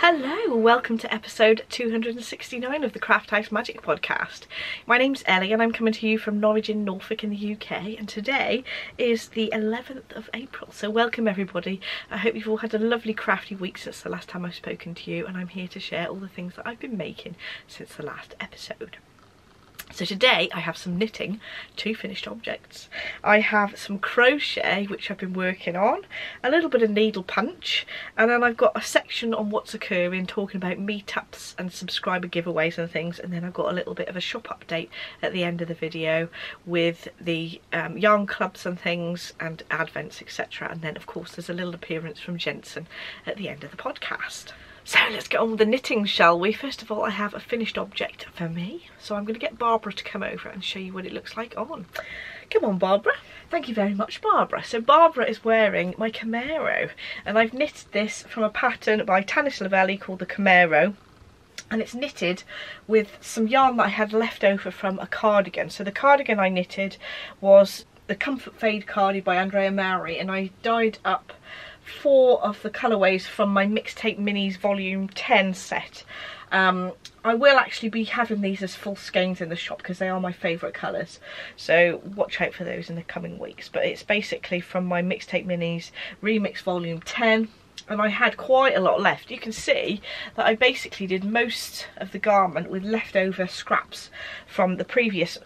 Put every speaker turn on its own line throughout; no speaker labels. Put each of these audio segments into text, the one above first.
Hello, welcome to episode 269 of the Craft House Magic podcast. My name's Ellie and I'm coming to you from Norwich in Norfolk in the UK, and today is the 11th of April, so welcome everybody. I hope you've all had a lovely crafty week since the last time I've spoken to you, and I'm here to share all the things that I've been making since the last episode. So today I have some knitting, 2 finished objects. I have some crochet, which I've been working on, a little bit of needle punch, and then I've got a section on what's occurring, talking about meetups and subscriber giveaways and things, and then I've got a little bit of a shop update at the end of the video with the yarn clubs and things and advents, etc. And then of course there's a little appearance from Jensen at the end of the podcast. So let's get on with the knitting, shall we? First of all, I have a finished object for me, so I'm going to get Barbara to come over and show you what it looks like on. Come on, Barbara. Thank you very much, Barbara. So Barbara is wearing my Camero, and I've knitted this from a pattern by Tanis Lavellee called the Camero, and it's knitted with some yarn that I had left over from a cardigan. So the cardigan I knitted was the Comfort Fade Cardi by Andrea Mari, and I dyed up 4 of the colourways from my Mixtape Minis volume 10 set. I will actually be having these as full skeins in the shop because they are my favourite colours, so watch out for those in the coming weeks. But it's basically from my Mixtape Minis Remix volume 10, and I had quite a lot left. You can see that I basically did most of the garment with leftover scraps from the previous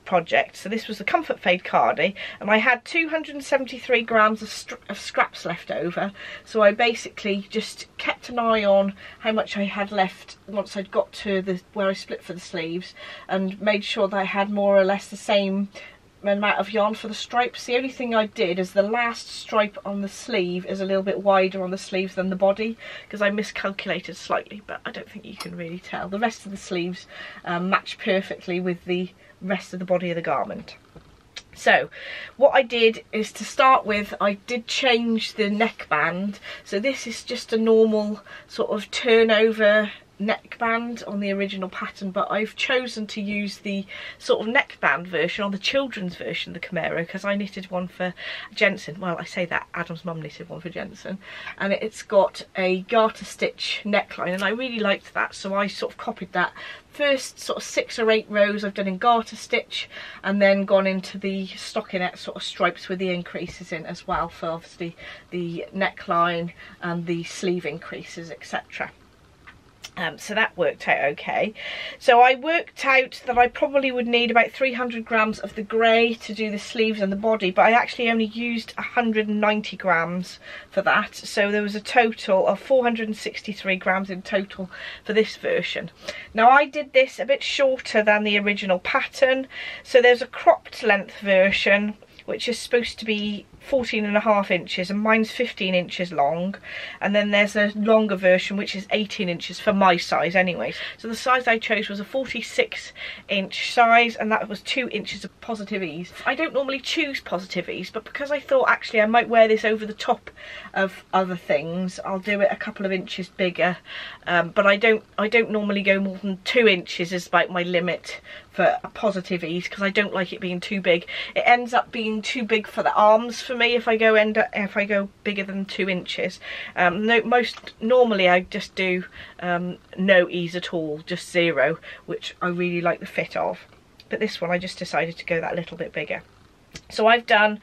project. So this was the Comfort Fade Cardi, and I had 273 grams of scraps left over, so I basically just kept an eye on how much I had left once I'd got to where I split for the sleeves, and made sure that I had more or less the same amount of yarn for the stripes. The only thing I did is the last stripe on the sleeve is a little bit wider on the sleeves than the body, because I miscalculated slightly, but I don't think you can really tell. The rest of the sleeves match perfectly with the rest of the body of the garment. So what I did is, to start with, I did change the neckband. So this is just a normal sort of turnover neckband on the original pattern, but I've chosen to use the sort of neckband version on the children's version of the Camero because I knitted one for Jensen. Well, I say that, Adam's mum knitted one for Jensen, and it's got a garter stitch neckline, and I really liked that, so I sort of copied that. First sort of 6 or 8 rows I've done in garter stitch, and then gone into the stockinette sort of stripes with the increases in as well, for obviously the neckline and the sleeve increases, etc. So that worked out okay. So I worked out that I probably would need about 300 grams of the grey to do the sleeves and the body, but I actually only used 190 grams for that. So there was a total of 463 grams in total for this version. Now I did this a bit shorter than the original pattern. So there's a cropped length version, which is supposed to be 14.5 inches, and mine's 15 inches long, and then there's a longer version which is 18 inches for my size anyway. So the size I chose was a 46-inch size, and that was 2 inches of positive ease. I don't normally choose positive ease, but because I thought actually I might wear this over the top of other things, I'll do it a couple of inches bigger. But I don't normally go more than 2 inches is about my limit for a positive ease, because I don't like it being too big. It ends up being too big for the arms for me if I go bigger than 2 inches. Normally I just do no ease at all, just 0, which I really like the fit of. But this one I just decided to go that little bit bigger. So I've done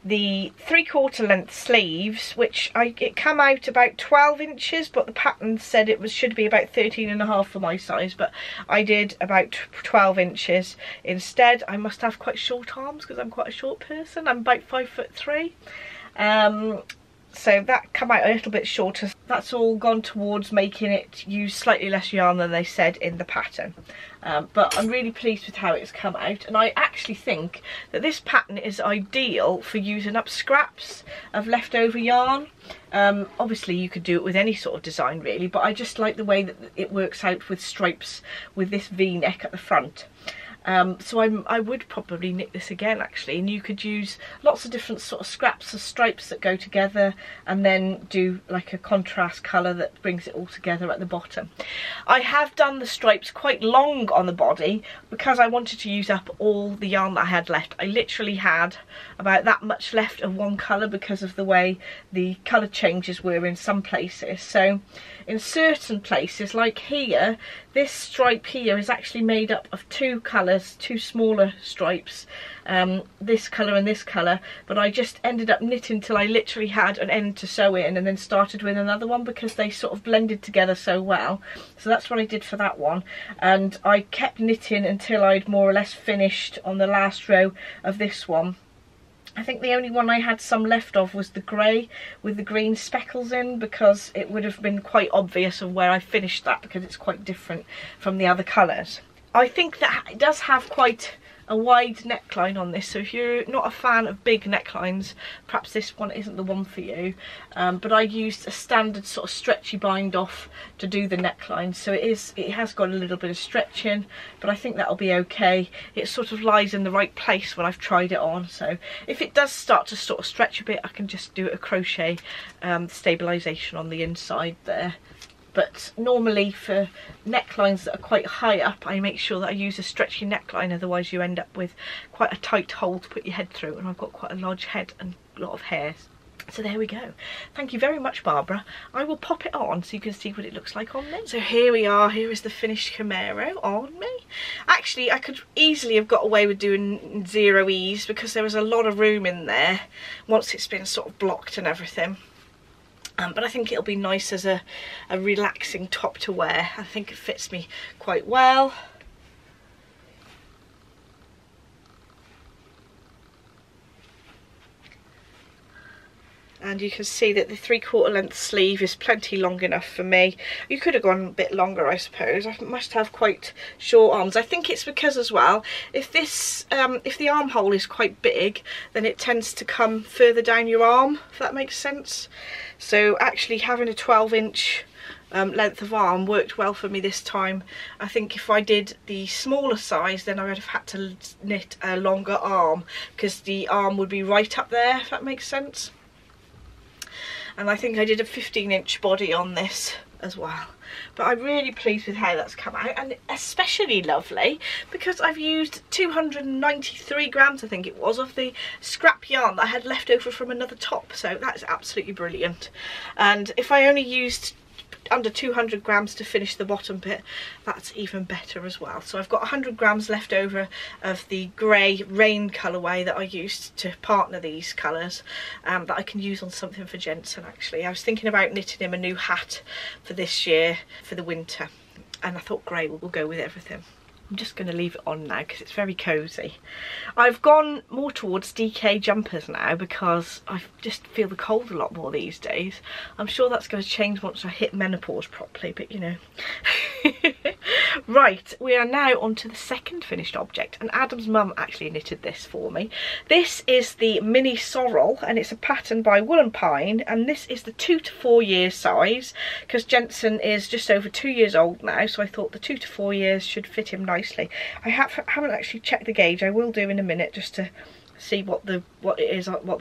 the 3/4 length sleeves, which it come out about 12 inches, but the pattern said it should be about 13.5 for my size, but I did about 12 inches instead. I must have quite short arms because I'm quite a short person. I'm about 5'3". So that come out a little bit shorter. That's all gone towards making it use slightly less yarn than they said in the pattern. But I'm really pleased with how it's come out, and I actually think that this pattern is ideal for using up scraps of leftover yarn. Obviously you could do it with any sort of design really, but I just like the way that it works out with stripes with this V-neck at the front. So I would probably knit this again actually, and you could use lots of different sort of scraps of stripes that go together, and then do like a contrast colour that brings it all together at the bottom. I have done the stripes quite long on the body because I wanted to use up all the yarn that I had left. I literally had about that much left of one colour because of the way the colour changes were in some places. So in certain places, like here, this stripe here is actually made up of two colours, two smaller stripes, this colour and this colour, but I just ended up knitting till I literally had an end to sew in, and then started with another one because they sort of blended together so well. So that's what I did for that one, and I kept knitting until I'd more or less finished on the last row of this one. I think the only one I had some left of was the grey with the green speckles in, because it would have been quite obvious of where I finished that, because it's quite different from the other colours. I think that it does have quite a wide neckline on this, so if you're not a fan of big necklines, perhaps this one isn't the one for you. But I used a standard sort of stretchy bind off to do the neckline, so it has got a little bit of stretching, but I think that'll be okay. It sort of lies in the right place when I've tried it on, so if it does start to sort of stretch a bit, I can just do a crochet stabilisation on the inside there. But normally for necklines that are quite high up, I make sure that I use a stretchy neckline, otherwise you end up with quite a tight hole to put your head through, and I've got quite a large head and a lot of hairs. So there we go. Thank you very much, Barbara. I will pop it on so you can see what it looks like on me. So here we are. Here is the finished Camero on me. Actually, I could easily have got away with doing zero ease, because there was a lot of room in there once it's been sort of blocked and everything. But I think it'll be nice as a relaxing top to wear. I think it fits me quite well. And you can see that the 3/4 length sleeve is plenty long enough for me. You could have gone a bit longer, I suppose. I must have quite short arms. I think it's because as well, if the armhole is quite big, then it tends to come further down your arm, if that makes sense. So actually having a 12-inch length of arm worked well for me this time. I think if I did the smaller size, then I would have had to knit a longer arm, because the arm would be right up there, if that makes sense. And I think I did a 15-inch body on this as well. But I'm really pleased with how that's come out, and especially lovely because I've used 293 grams, I think it was, of the scrap yarn that I had left over from another top. So that's absolutely brilliant. And if I only used under 200 grams to finish the bottom bit, that's even better as well. So I've got 100 grams left over of the grey rain colourway that I used to partner these colours, that I can use on something for Jensen. Actually, I was thinking about knitting him a new hat for this year for the winter, and I thought grey will go with everything. I'm just going to leave it on now because it's very cosy. I've gone more towards DK jumpers now because I just feel the cold a lot more these days. I'm sure that's going to change once I hit menopause properly, but you know. Right, we are now on to the second finished object, and Adam's mum actually knitted this for me. This is the Mini Sorrel, and it's a pattern by Wool & Pine, and this is the 2 to 4 year size, because Jensen is just over 2 years old now, so I thought the 2 to 4 years should fit him nicely. I haven't actually checked the gauge. I will do in a minute, just to see what the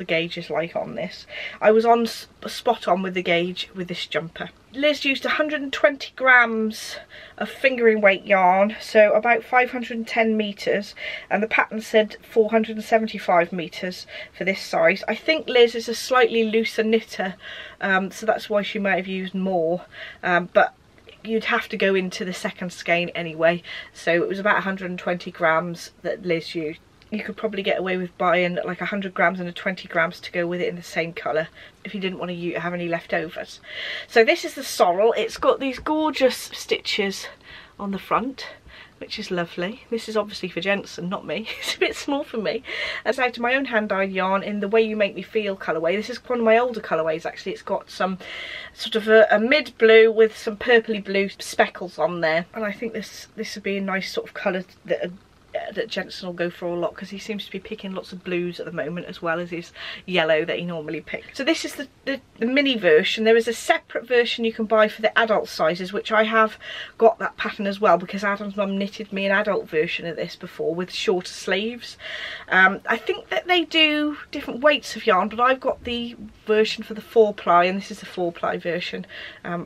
gauge is like on this. I was on spot on with the gauge with this jumper. Liz used 120 grams of fingering weight yarn, so about 510 meters, and the pattern said 475 meters for this size. I think Liz is a slightly looser knitter, so that's why she might have used more, but you'd have to go into the second skein anyway, so it was about 120 grams that Liz used. You could probably get away with buying like 100 grams and a 20 grams to go with it in the same colour if you didn't want to have any leftovers. So this is the sorrel. It's got these gorgeous stitches on the front, which is lovely. This is obviously for Jensen, not me. It's a bit small for me. It's out of my own hand-dyed yarn in the Way You Make Me Feel colourway. This is one of my older colourways actually. It's got some sort of a mid-blue with some purpley blue speckles on there, and I think this would be a nice sort of colour that Jensen will go for a lot, because he seems to be picking lots of blues at the moment as well as his yellow that he normally picks. So this is the mini version. There is a separate version you can buy for the adult sizes, which I have got that pattern as well, because Adam's mum knitted me an adult version of this before with shorter sleeves. I think that they do different weights of yarn, but I've got the version for the 4-ply, and this is the 4-ply version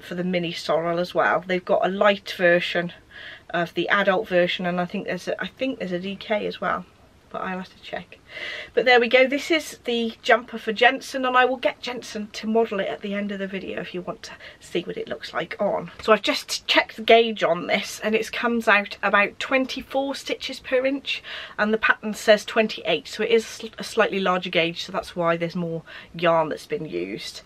for the Mini Sorrel as well. They've got a light version of the adult version, and I think there's a DK as well. but I'll have to check. But there we go, this is the jumper for Jensen, and I will get Jensen to model it at the end of the video if you want to see what it looks like on. So I've just checked the gauge on this, and it comes out about 24 stitches per inch, and the pattern says 28, so it is a slightly larger gauge, so that's why there's more yarn that's been used.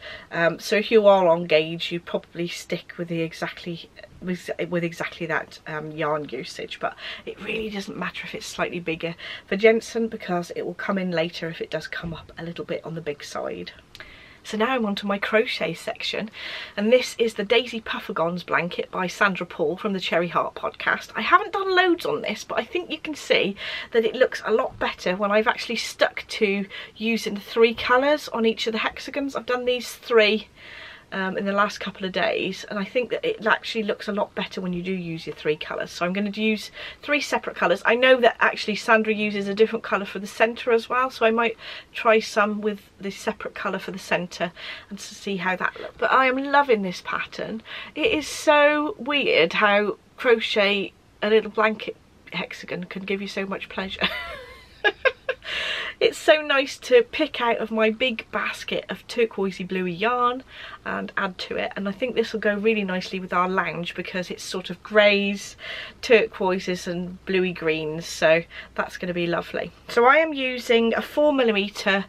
So if you are on gauge, you probably stick with the exactly that yarn usage, but it really doesn't matter if it's slightly bigger for Jensen, because it will come in later if it does come up a little bit on the big side. So now I'm onto my crochet section, and this is the Daisy Puffagons blanket by Sandra Paul from the Cherry Heart podcast. I haven't done loads on this, but I think you can see that it looks a lot better when I've actually stuck to using 3 colours on each of the hexagons. I've done these 3 in the last couple of days, and I think that it actually looks a lot better when you do use your 3 colours. So I'm going to use 3 separate colours. I know that actually Sandra uses a different colour for the centre as well, so I might try some with the separate colour for the centre and to see how that looks. But I am loving this pattern. It is so weird how crochet a little blanket hexagon can give you so much pleasure. It's so nice to pick out of my big basket of turquoisey bluey yarn and add to it, and I think this will go really nicely with our lounge because it's sort of greys, turquoises and bluey greens, so that's going to be lovely. So I am using a 4mm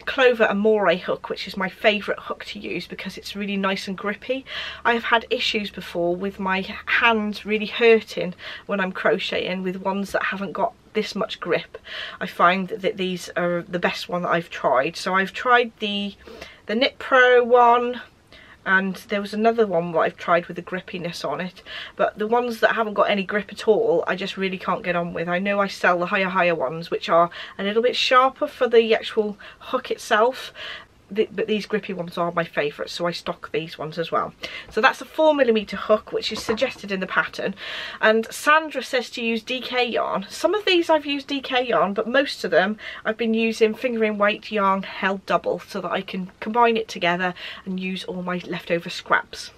Clover Amore hook, which is my favourite hook to use because it's really nice and grippy. I have had issues before with my hands really hurting when I'm crocheting with ones that haven't got this much grip. I find that these are the best one that I've tried. So I've tried the Knit Pro one, and there was another one that I've tried with the grippiness on it, but the ones that haven't got any grip at all I just really can't get on with. I know I sell the higher ones which are a little bit sharper for the actual hook itself, but these grippy ones are my favourites, so I stock these ones as well. So that's a 4mm hook, which is suggested in the pattern, and Sandra says to use DK yarn. Some of these I've used DK yarn, but most of them I've been using fingering weight yarn held double so that I can combine it together and use all my leftover scraps.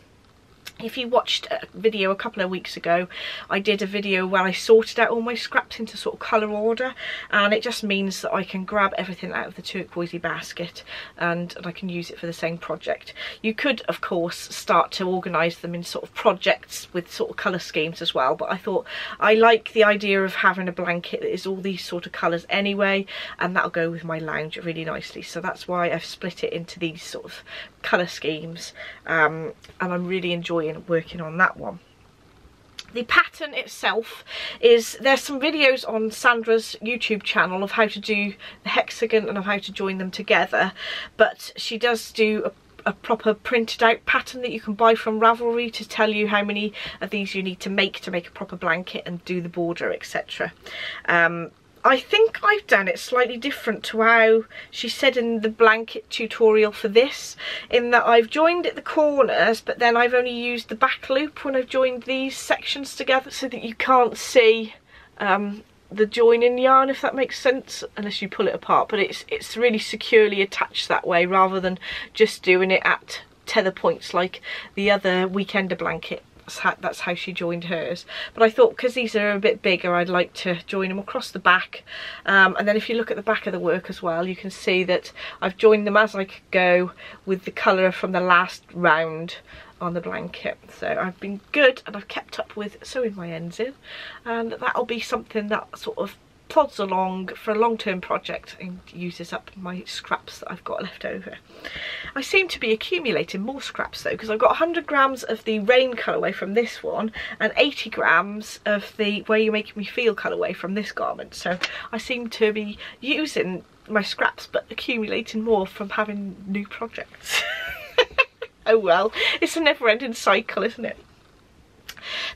If you watched a video a couple of weeks ago, I did a video where I sorted out all my scraps into sort of colour order, and it just means that I can grab everything out of the turquoisey basket and I can use it for the same project. You could of course start to organise them in sort of projects with sort of colour schemes as well, but I thought I like the idea of having a blanket that is all these sort of colours anyway, and that'll go with my lounge really nicely. So that's why I've split it into these sort of colour schemes, and I'm really enjoying working on that one. The pattern itself is, there's some videos on Sandra's YouTube channel of how to do the hexagon and of how to join them together, but she does do a proper printed out pattern that you can buy from Ravelry to tell you how many of these you need to make a proper blanket and do the border, etc. I think I've done it slightly different to how she said in the blanket tutorial for this, in that I've joined at the corners, but then I've only used the back loop when I've joined these sections together so that you can't see the joining yarn, if that makes sense, unless you pull it apart. But it's really securely attached that way rather than just doing it at tether points like the other Weekender blanket. That's how she joined hers, but I thought because these are a bit bigger I'd like to join them across the back, and then if you look at the back of the work as well, you can see that I've joined them as I could go with the colour from the last round on the blanket. So I've been good and I've kept up with sewing my ends in, and that'll be something that sort of plods along for a long-term project and uses up my scraps that I've got left over. I seem to be accumulating more scraps though, because I've got 100 grams of the Rain colourway from this one and 80 grams of the Where You Make Me Feel colourway from this garment, so I seem to be using my scraps but accumulating more from having new projects. Oh well, it's a never-ending cycle, isn't it?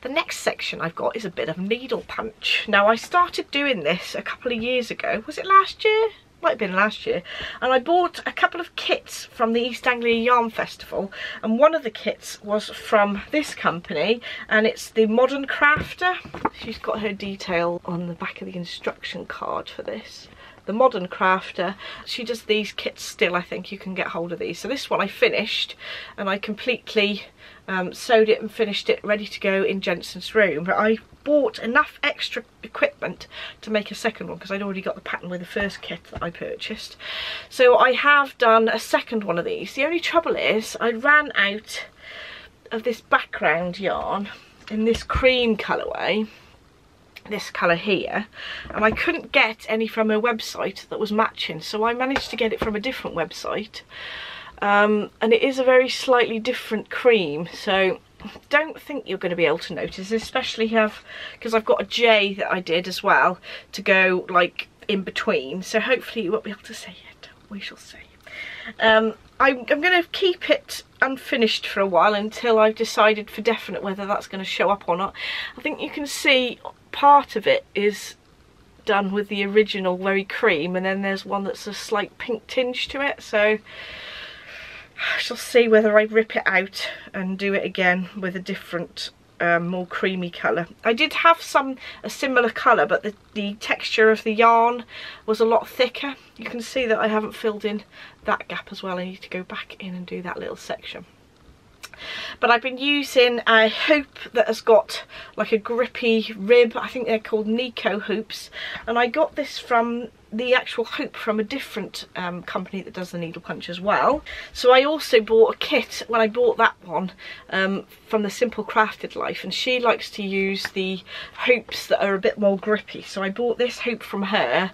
The next section I've got is a bit of needle punch. Now I started doing this a couple of years ago. Was it last year? Might have been last year. And I bought a couple of kits from the East Anglia Yarn Festival, and one of the kits was from this company, and it's the Modern Crafter. She's got her detail on the back of the instruction card for this. the Modern Crafter. She does these kits still, I think you can get hold of these. So this one I finished, and I completely sewed it and finished it ready to go in Jensen's room, but I bought enough extra equipment to make a second one because I'd already got the pattern with the first kit that I purchased. So I have done a second one of these. The only trouble is I ran out of this background yarn in this cream colourway, this colour here, and I couldn't get any from a website that was matching, so I managed to get it from a different website. And it is a very slightly different cream, so don't think you're going to be able to notice, especially because I've got a J that I did as well to go like in between, so hopefully you won't be able to see it. We shall see. I'm going to keep it unfinished for a while until I've decided for definite whether that's going to show up or not. I think you can see part of it is done with the original very cream, and then there's one that's a slight pink tinge to it, so I shall see whether I rip it out and do it again with a different more creamy colour. I did have a similar colour, but the texture of the yarn was a lot thicker. You can see that I haven't filled in that gap as well. I need to go back in and do that little section. But I've been using a hoop that has got like a grippy rib. I think they're called Nico hoops, and I got this from the actual hoop from a different company that does the needle punch as well. So I also bought a kit when I bought that one from the Simple Crafted Life, and she likes to use the hoops that are a bit more grippy, so I bought this hoop from her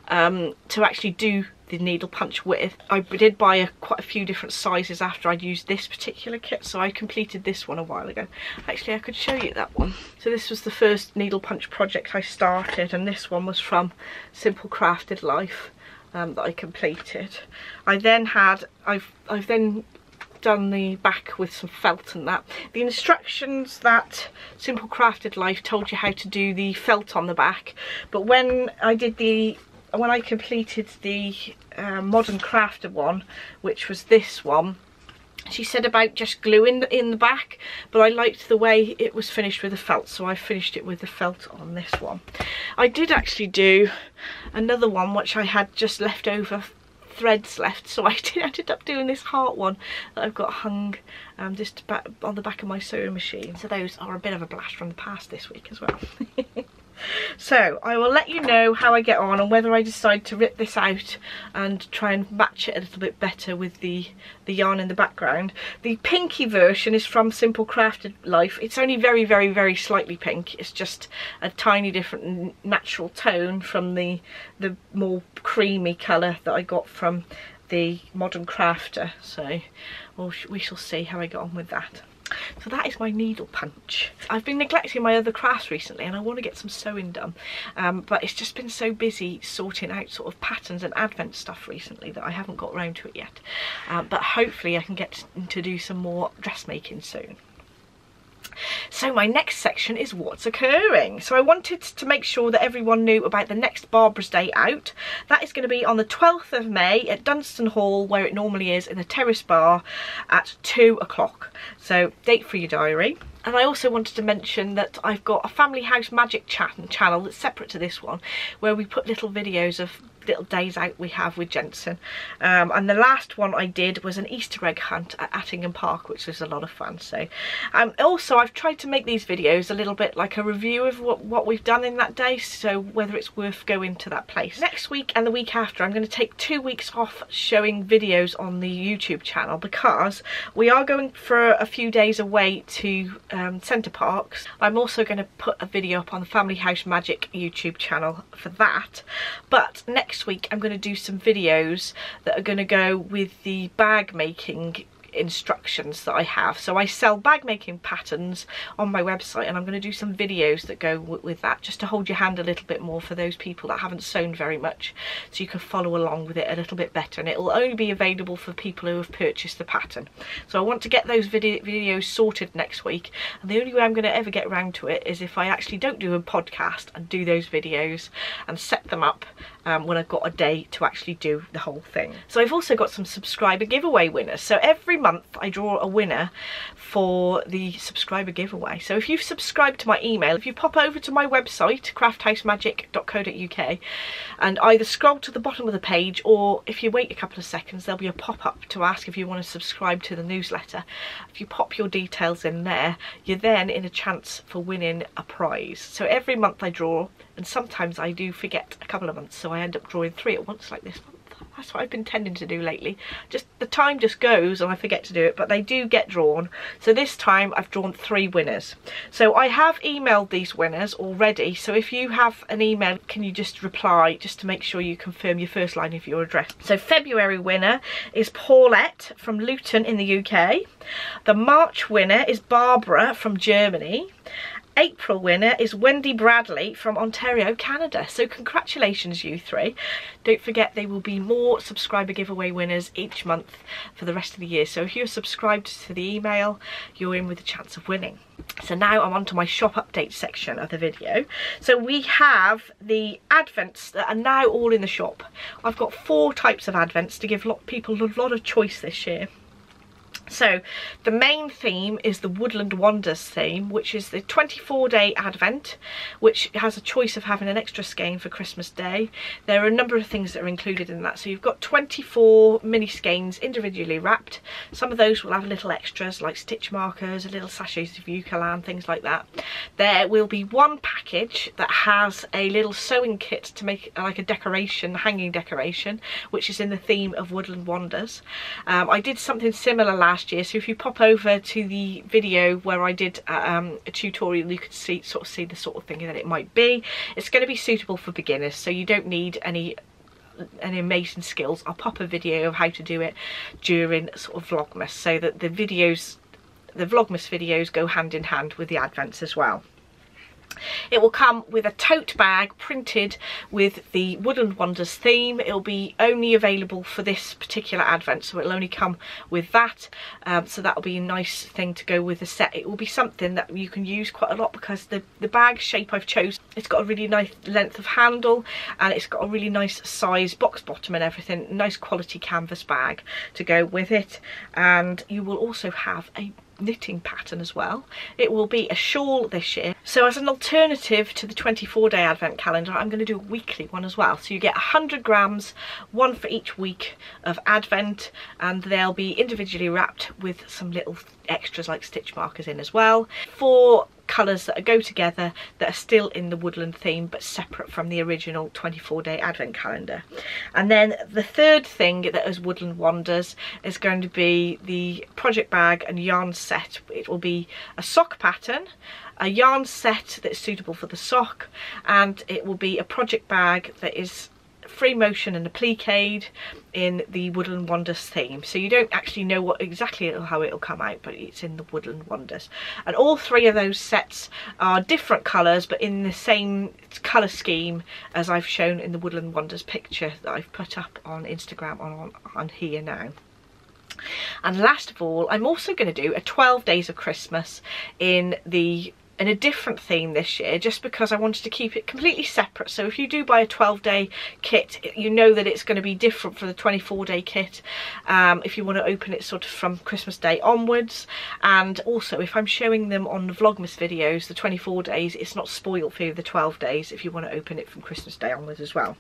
to actually do the needle punch with. I did buy quite a few different sizes after I'd used this particular kit, so I completed this one a while ago. Actually, I could show you that one. So this was the first needle punch project I started, and this one was from Simple Crafted Life that I completed. I've then done the back with some felt and that. The instructions that Simple Crafted Life told you how to do the felt on the back, but when I completed the Modern Crafter one, which was this one, she said about just gluing in the back, but I liked the way it was finished with the felt, so I finished it with the felt on this one. I did actually do another one which I had just leftover threads left, so I ended up doing this heart one that I've got hung just on the back of my sewing machine. So those are a bit of a blast from the past this week as well. So I will let you know how I get on and whether I decide to rip this out and try and match it a little bit better with the yarn in the background. The pinky version is from Simple Crafted Life. It's only very, very, very slightly pink. It's just a tiny different natural tone from the more creamy colour that I got from the Modern Crafter. So we shall see how I get on with that. So that is my needle punch. I've been neglecting my other crafts recently, and I want to get some sewing done, but it's just been so busy sorting out sort of patterns and advent stuff recently that I haven't got around to it yet, but hopefully I can get to do some more dressmaking soon. So my next section is what's occurring. So I wanted to make sure that everyone knew about the next Barbara's Day out. That is going to be on the 12th of May at Dunston Hall, where it normally is, in the Terrace bar at 2 o'clock. So date for your diary. And I also wanted to mention that I've got a Family House Magic channel that's separate to this one, where we put little videos of little days out we have with Jensen. And the last one I did was an Easter egg hunt at Attingham Park, which was a lot of fun. So also I've tried to make these videos a little bit like a review of what we've done in that day, so whether it's worth going to that place. Next week and the week after I'm going to take 2 weeks off showing videos on the YouTube channel, because we are going for a few days away to Centre Parks. I'm also going to put a video up on the Family House Magic YouTube channel for that, but next week I'm going to do some videos that are going to go with the bag making instructions that I have. So I sell bag making patterns on my website, and I'm going to do some videos that go with that, just to hold your hand a little bit more for those people that haven't sewn very much, so you can follow along with it a little bit better, and it will only be available for people who have purchased the pattern. So I want to get those videos sorted next week, and the only way I'm going to ever get around to it is if I actually don't do a podcast and do those videos and set them up when I've got a day to actually do the whole thing. So I've also got some subscriber giveaway winners. So every month I draw a winner for the subscriber giveaway. So if you've subscribed to my email, if you pop over to my website crafthousemagik.co.uk and either scroll to the bottom of the page, or if you wait a couple of seconds there'll be a pop-up to ask if you want to subscribe to the newsletter. If you pop your details in there, you're then in a chance for winning a prize. So every month I draw, and sometimes I do forget a couple of months, so I end up drawing 3 at once like this month. That's what I've been tending to do lately. Just the time just goes and I forget to do it, but they do get drawn. So this time I've drawn 3 winners. So I have emailed these winners already, so if you have an email, can you just reply just to make sure you confirm your first line of your address. So February winner is Paulette from Luton in the UK. The March winner is Barbara from Germany. April winner is Wendy Bradley from Ontario, Canada. So congratulations, you 3. Don't forget there will be more subscriber giveaway winners each month for the rest of the year. So if you're subscribed to the email, you're in with a chance of winning. So now I'm on to my shop update section of the video. So we have the advents that are now all in the shop. I've got 4 types of advents to give people a lot of choice this year. So the main theme is the Woodland Wonders theme, which is the 24-day advent, which has a choice of having an extra skein for Christmas Day. There are a number of things that are included in that. So you've got 24 mini skeins individually wrapped. Some of those will have little extras like stitch markers, little sachets of eucalyptus, things like that. There will be one package that has a little sewing kit to make like a decoration, hanging decoration, which is in the theme of Woodland Wonders. I did something similar last year, so if you pop over to the video where I did a tutorial, you could see the sort of thing that it might be. It's going to be suitable for beginners, so you don't need any amazing skills. I'll pop a video of how to do it during sort of Vlogmas, so that the Vlogmas videos go hand in hand with the advents as well. It will come with a tote bag printed with the Woodland Wonders theme. It'll be only available for this particular advent, so it'll only come with that. So that'll be a nice thing to go with the set. It will be something that you can use quite a lot because the bag shape I've chosen, it's got a really nice length of handle and it's got a really nice size box bottom and everything. Nice quality canvas bag to go with it. And you will also have a knitting pattern as well. It will be a shawl this year. So as an alternative to the 24-day advent calendar, I'm going to do a weekly one as well. So you get 100 grams, one for each week of advent, and they'll be individually wrapped with some little extras like stitch markers in as well. 4 colours that go together that are still in the woodland theme but separate from the original 24-day advent calendar. And then the third thing that is Woodland Wonders is going to be the project bag and yarn set. It will be a sock pattern, a yarn set that's suitable for the sock, and it will be a project bag that is free motion and appliqued in the Woodland Wonders theme. So you don't actually know exactly how it'll come out, but it's in the Woodland Wonders. And all 3 of those sets are different colours but in the same colour scheme as I've shown in the Woodland Wonders picture that I've put up on Instagram on here now. And last of all, I'm also going to do a 12 days of Christmas in a different theme this year, just because I wanted to keep it completely separate. So if you do buy a 12-day kit, you know that it's going to be different for the 24-day kit if you want to open it sort of from Christmas Day onwards. And also, if I'm showing them on the Vlogmas videos, the 24 days, it's not spoiled for you the 12 days if you want to open it from Christmas Day onwards as well.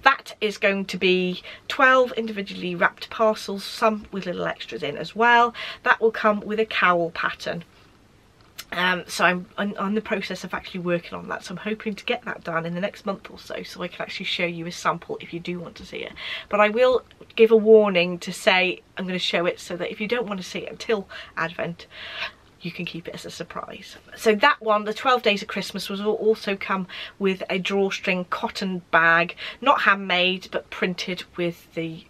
That is going to be 12 individually wrapped parcels, some with little extras in as well. That will come with a cowl pattern. So I'm on the process of actually working on that, so I'm hoping to get that done in the next month or so I can actually show you a sample if you do want to see it. But I will give a warning to say I'm going to show it so that if you don't want to see it until Advent, you can keep it as a surprise. So that one, the 12 Days of Christmas, will also come with a drawstring cotton bag, not handmade but printed with the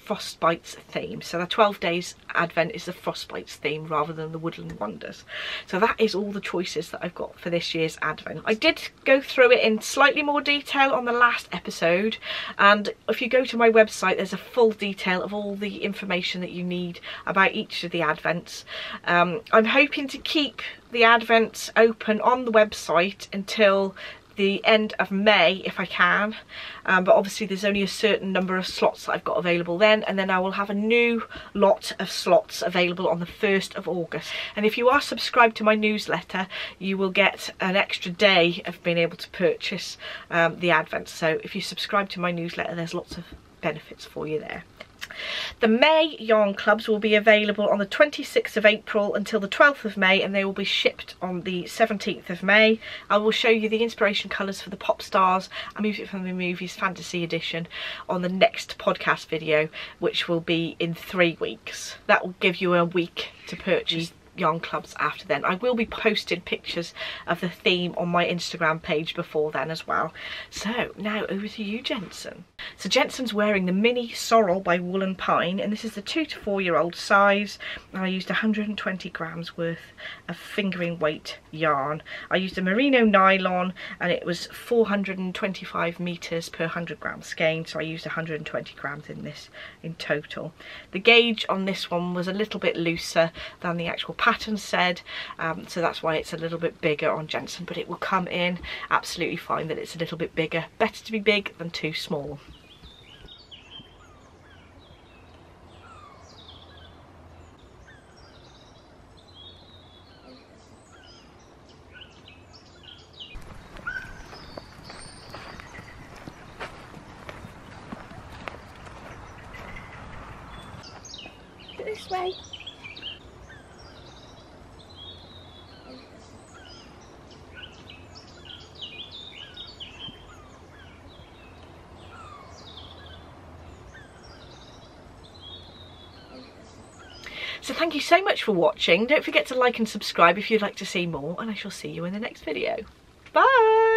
Frostbite's theme. So the 12 Days Advent is the Frostbite's theme rather than the Woodland Wonders. So that is all the choices that I've got for this year's Advent. I did go through it in slightly more detail on the last episode, and if you go to my website there's a full detail of all the information that you need about each of the Advents. I'm hoping to keep the Advents open on the website until the end of May if I can, but obviously there's only a certain number of slots that I've got available then, and then I will have a new lot of slots available on the 1st of August. And if you are subscribed to my newsletter, you will get an extra day of being able to purchase the Advent. So if you subscribe to my newsletter, there's lots of benefits for you there. The May yarn clubs will be available on the 26th of April until the 12th of May, and they will be shipped on the 17th of May. I will show you the inspiration colours for the Pop Stars and Music from the Movies Fantasy Edition on the next podcast video, which will be in 3 weeks. That will give you a week to purchase yarn clubs after then. I will be posting pictures of the theme on my Instagram page before then as well. So now over to you, Jensen. So Jensen's wearing the Mini Sorrel by Wool and Pine, and this is the 2 to 4 year old size, and I used 120 grams worth of fingering weight yarn. I used a merino nylon, and it was 425 meters per 100 gram skein, so I used 120 grams in this in total. The gauge on this one was a little bit looser than the actual pattern said, so that's why it's a little bit bigger on Jensen, but it will come in absolutely fine that it's a little bit bigger. Better to be big than too small. This way. So thank you so much for watching. Don't forget to like and subscribe if you'd like to see more, and I shall see you in the next video. Bye!